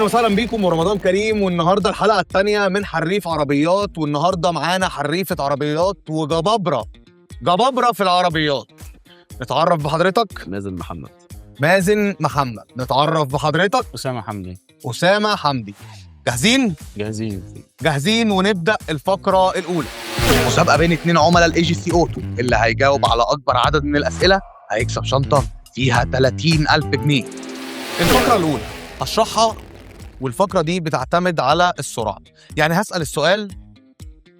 وسهلا بيكم ورمضان كريم. والنهارده الحلقه الثانيه من حريف عربيات، والنهارده معانا حريفه عربيات وجبابره في العربيات. نتعرف بحضرتك. مازن محمد. نتعرف بحضرتك. أسامة حمدي. جاهزين؟ جاهزين ونبدأ الفقرة الأولى. مسابقة بين 2 عملاء الاي جي سي اوتو، اللي هيجاوب على أكبر عدد من الأسئلة هيكسب شنطة فيها 30,000 جنيه. الفقرة الأولى هشرحها، والفقرة دي بتعتمد على السرعة. يعني هسأل السؤال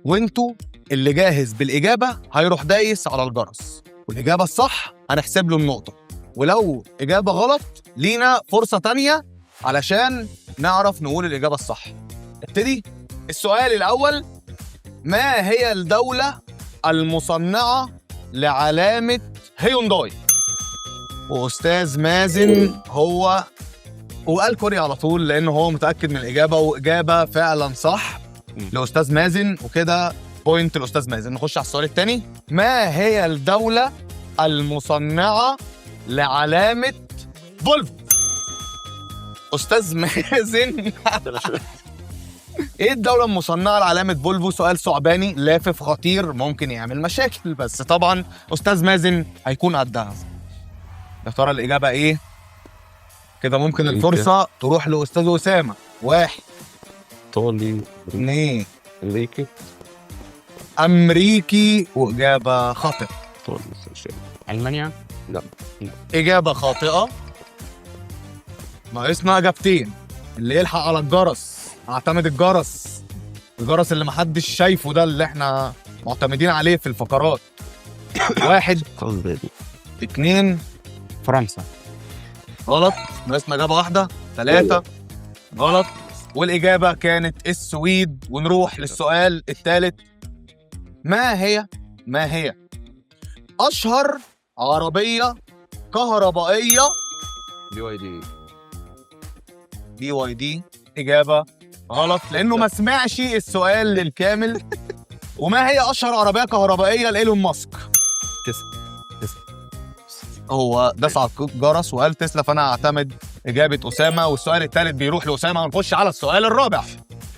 وانتوا اللي جاهز بالإجابة هيروح دايس على الجرس، والإجابة الصح هنحسب له النقطة، ولو إجابة غلط لينا فرصة تانية علشان نعرف نقول الإجابة الصح. ابتدي. السؤال الأول: ما هي الدولة المصنعة لعلامة هيونداي؟ وأستاذ مازن وقال كوريا على طول لأنه هو متأكد من الإجابة، وإجابة فعلا صح لأستاذ مازن، وكده بوينت لأستاذ مازن. نخش على السؤال الثاني: ما هي الدولة المصنعة لعلامة فولفو؟ أستاذ مازن ايه الدولة المصنعة لعلامة فولفو؟ سؤال ثعباني لافف خطير ممكن يعمل مشاكل، بس طبعا أستاذ مازن هيكون قدها. يا ترى الإجابة ايه؟ كده ممكن الفرصة تروح لأستاذ أسامة. 1 إيطالي 2 أمريكي، وإجابة خاطئة. ألمانيا لا، إجابة خاطئة. ناقصنا إجابتين. اللي يلحق على الجرس اعتمد الجرس اللي محدش شايفه ده، اللي احنا معتمدين عليه في الفقرات. 1 2 فرنسا غلط. ناقصنا إجابة واحدة. 3 غلط، والإجابة كانت السويد. ونروح للسؤال الثالث: ما هي أشهر عربية كهربائية؟ BYD. إجابة غلط لأنه ما سمعش السؤال للكامل. وما هي أشهر عربية كهربائية لإيلون ماسك؟ تسلا. هو داس على الجرس وقال تسلا، فأنا أعتمد إجابة أسامة، والسؤال الثالث بيروح لأسامة. ونخش على السؤال الرابع.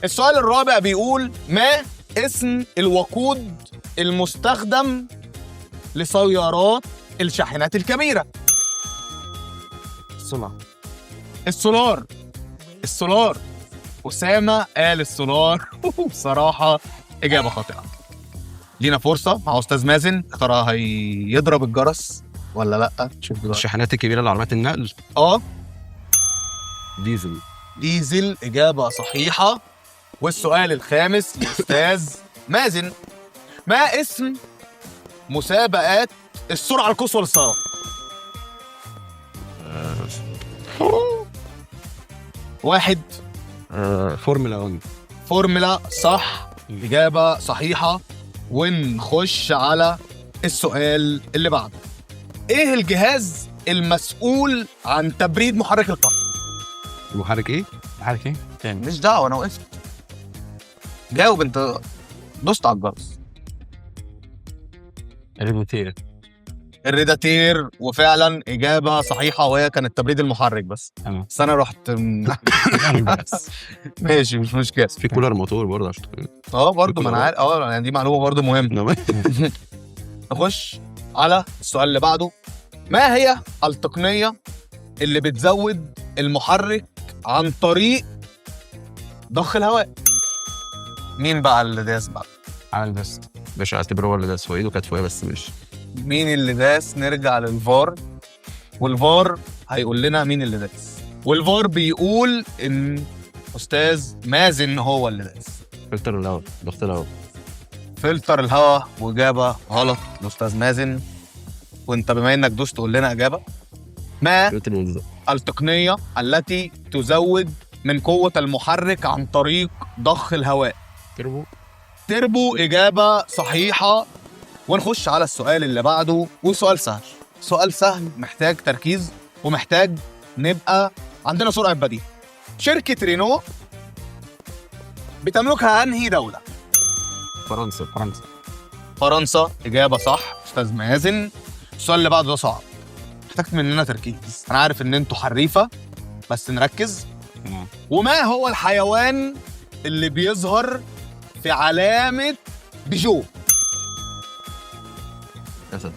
السؤال الرابع بيقول: ما اسم الوقود المستخدم لسيارات الشاحنات الكبيرة؟ السولار. أسامة قال السولار. بصراحة إجابة خاطئة. لينا فرصة مع أستاذ مازن. ترى هيضرب الجرس ولا لأ؟ شوف دلوقتي. الشاحنات الكبيرة لعربيات النقل. ديزل. إجابة صحيحة. والسؤال الخامس لأستاذ مازن: ما اسم مسابقات السرعة القصوى للسيارات؟ واحد فورمولا صح، إجابة صحيحة. ونخش على السؤال اللي بعده: ايه الجهاز المسؤول عن تبريد محرك القطر؟ محرك ايه؟ تاني مش دعوة، انا وقفت. جاوب انت، دوست على الجرس. الريداتير. وفعلا إجابة صحيحة، وهي كانت تبريد المحرك بس. تمام. بس أنا رحت ماشي مش مشكلة. في كولر موتور برضه عشان برضه ما أنا عارف. يعني دي معلومة برضه مهمة. نخش على السؤال اللي بعده: ما هي التقنية اللي بتزود المحرك عن طريق ضخ الهواء؟ مين بقى اللي داس بقى؟ عمل بس باش اعتبره هو اللي داس فوق ايده، كانت فوقيه بس مش. مين اللي داس؟ نرجع للفار، والفار هيقول لنا مين اللي داس. والفار بيقول ان استاذ مازن هو اللي داس. فلتر الهواء، ضغط الهواء. فلتر الهواء، واجابه غلط لاستاذ مازن. وانت بما انك دوست تقول لنا اجابه. ما التقنيه التي تزود من قوه المحرك عن طريق ضخ الهواء؟ تربو. اجابه صحيحه. ونخش على السؤال اللي بعده، وسؤال سهل محتاج تركيز، ومحتاج نبقى عندنا سرعة بديهة. شركة رينو بتملكها أنهي دولة؟ فرنسا. إجابة صح أستاذ مازن. السؤال اللي بعده ده صعب، محتاج مننا تركيز. أنا عارف إن أنتوا حريفة بس نركز. وما هو الحيوان اللي بيظهر في علامة بيجو؟ اسد.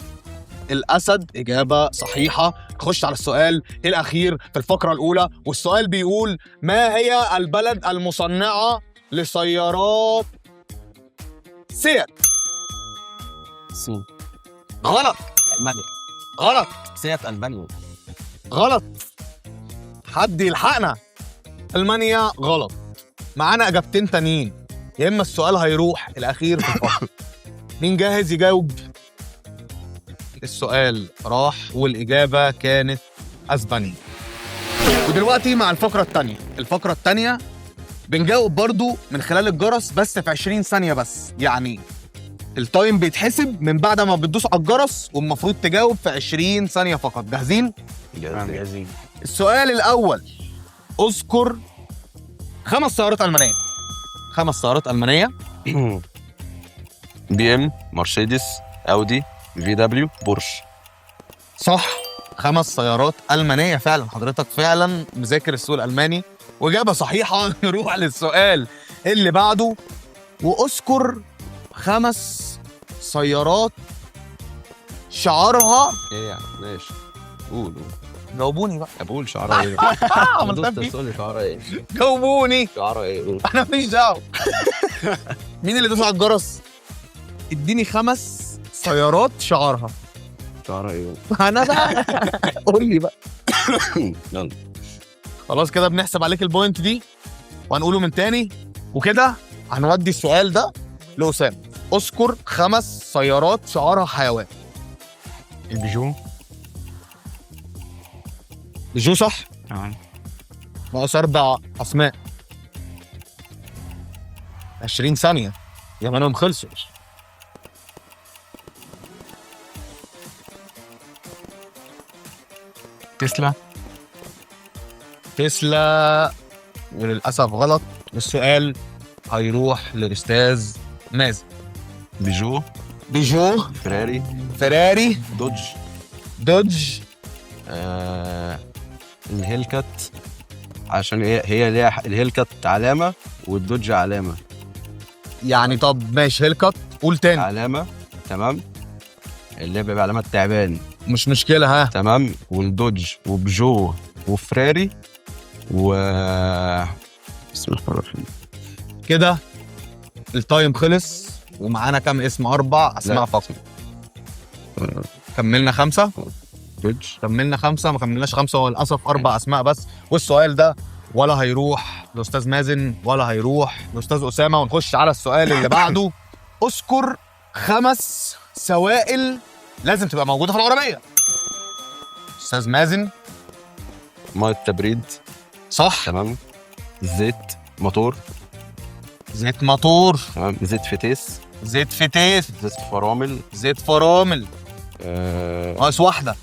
الأسد إجابة صحيحة. نخش على السؤال الأخير في الفقرة الأولى، والسؤال بيقول: ما هي البلد المصنعة لسيارات سيات؟ الصين. غلط. المانيا. غلط. سيات المانيا. غلط. حد يلحقنا. ألمانيا غلط. معانا إجابتين تانيين، يا إما السؤال هيروح الأخير في الفقرة. مين جاهز يجاوب؟ السؤال راح والإجابة كانت أسبانيا. ودلوقتي مع الفقرة التانية. الفقرة التانية بنجاوب برضو من خلال الجرس بس في 20 ثانية بس، يعني التايم بيتحسب من بعد ما بتدوس على الجرس، والمفروض تجاوب في 20 ثانية فقط. جاهزين؟ جاهزين. السؤال الأول: اذكر 5 سيارات ألمانية. 5 سيارات ألمانية. بي ام، مرسيدس، اودي، في دبليو، بورش. صح، 5 سيارات ألمانية فعلا. حضرتك فعلا مذاكر السوق الألماني، وإجابة صحيحة. نروح للسؤال اللي بعده: واذكر 5 سيارات شعارها. ايه يعني؟ ماشي، قول. جاوبوني بقى. بقول شعرها ايه؟ عملتها دوست فيه. السؤال شعرها ايه؟ جاوبوني. شعرها ايه؟ قول. أنا مفيش دعوة. مين اللي دوس على الجرس؟ اديني 5 سيارات شعارها. شعرها ايه؟ أنا بقى. قول لي بقى. يلا. خلاص كده بنحسب عليك البوينت دي، وهنقوله من تاني، وكده هنودي السؤال ده لأسامة. اذكر 5 سيارات شعارها حيوان. البيجو. بيجو صح؟ تمام. ناقص 4 أسماء. 20 ثانية يا منهم خلصوا. تسلا. تسلا للأسف غلط. السؤال هيروح للأستاذ مازن. بيجو. بيجو. فراري. فيراري. دوج. دوج. الهيلكات، عشان هي ليها الهيلكات علامة والدوج علامة. يعني طب ماشي، هيلكت. قول تاني. علامة، تمام، اللي هي بيبقى علامة تعبان. مش مشكلة. ها. تمام. والدوج وبجو وفراري و بسم الله الرحمن الرحيم. كده التايم خلص، ومعانا كام اسم؟ 4 أسماء لا. فقط. كملنا 5. دوج. كملنا 5. ما كملناش 5، هو للأسف 4 أسماء بس. والسؤال ده ولا هيروح لأستاذ مازن ولا هيروح لأستاذ أسامة. ونخش على السؤال اللي بعده: اذكر 5 سوائل لازم تبقى موجودة في العربية. أستاذ مازن. مية تبريد. صح. تمام. زيت موتور. زيت موتور. تمام. زيت فتيس. زيت فتيس. زيت فرامل. زيت فرامل. ناقص واحدة.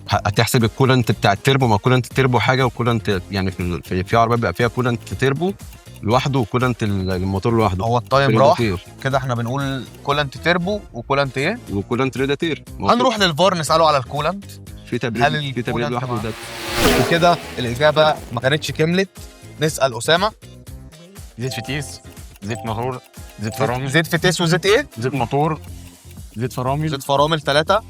هتحسب الكولنت بتاع التربو، ما كولنت التربو حاجه وكولنت يعني في عربيه بيبقى فيها كولنت تربو لوحده وكولنت الموتور لوحده. هو التايم راح كده. احنا بنقول كولنت تربو وكولنت ايه؟ وكولنت ريداتير. هنروح للفار نساله على الكولنت. في تبريد. في تبريد لوحده وده. وكده الاجابه ما كانتش كملت. نسال اسامه. زيت فتيس، زيت موتور، زيت فرامل. زيت فتيس وزيت ايه؟ زيت موتور، زيت فرامل. زيت فرامل 3.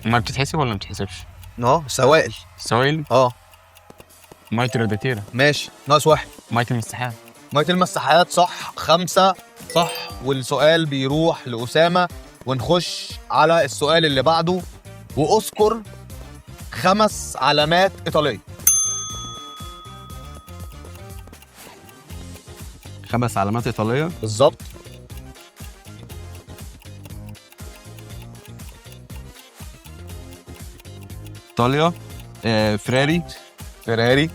ما بتتحسب ولا ما بتتحسبش؟ سوائل. سوائل. مية الرادياتير. ماشي، ناقص 1. مية المساحات. مية المساحات صح. 5 صح. والسؤال بيروح لأسامة. ونخش على السؤال اللي بعده: واذكر 5 علامات إيطالية. 5 علامات ايطاليه. بالظبط. ايطاليا. فراري. فيراري.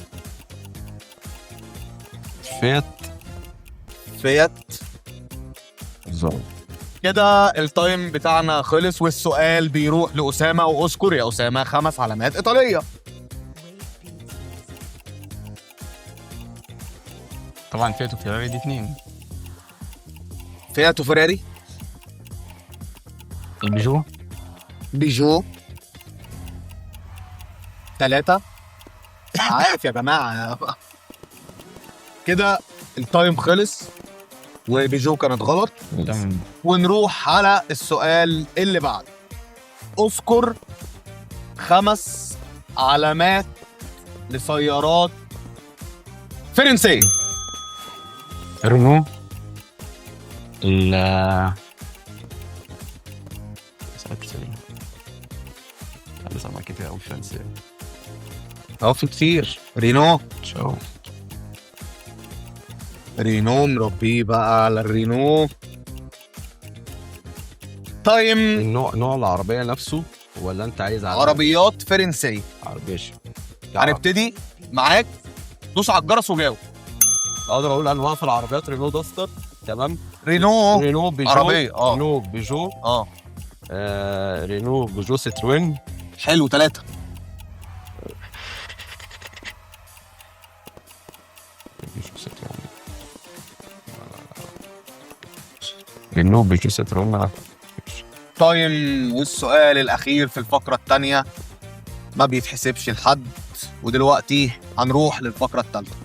فيات. فيات. بالظبط. كده التايم بتاعنا خلص، والسؤال بيروح لأسامة. واذكر يا أسامة 5 علامات إيطالية. طبعا فيات وفيراري دي 2. فيات وفيراري. البيجو. بيجو. 3. عارف يا جماعة كده التايم خلص وبيجو كانت غلط. تمام. ونروح على السؤال اللي بعد. اذكر 5 علامات لسيارات فرنسية. رونو. ال سامع كتير أوي فرنسية. في كتير. رينو. شو مربيه بقى على الرينو. تايم. نوع العربيه نفسه ولا انت عايز عربيات فرنسيه. عربيه. هنبتدي معاك، دوس على الجرس وجاوب. اقدر اقول انواع في العربيات. رينو داستر. تمام. رينو بيجو. عربيه. رينو بيجو. رينو بيجو ستروين. حلو. 3. رينو بيجو ستروين. تايم. والسؤال الاخير في الفقره الثانيه ما بيتحسبش لحد، ودلوقتي هنروح للفقره الثالثه.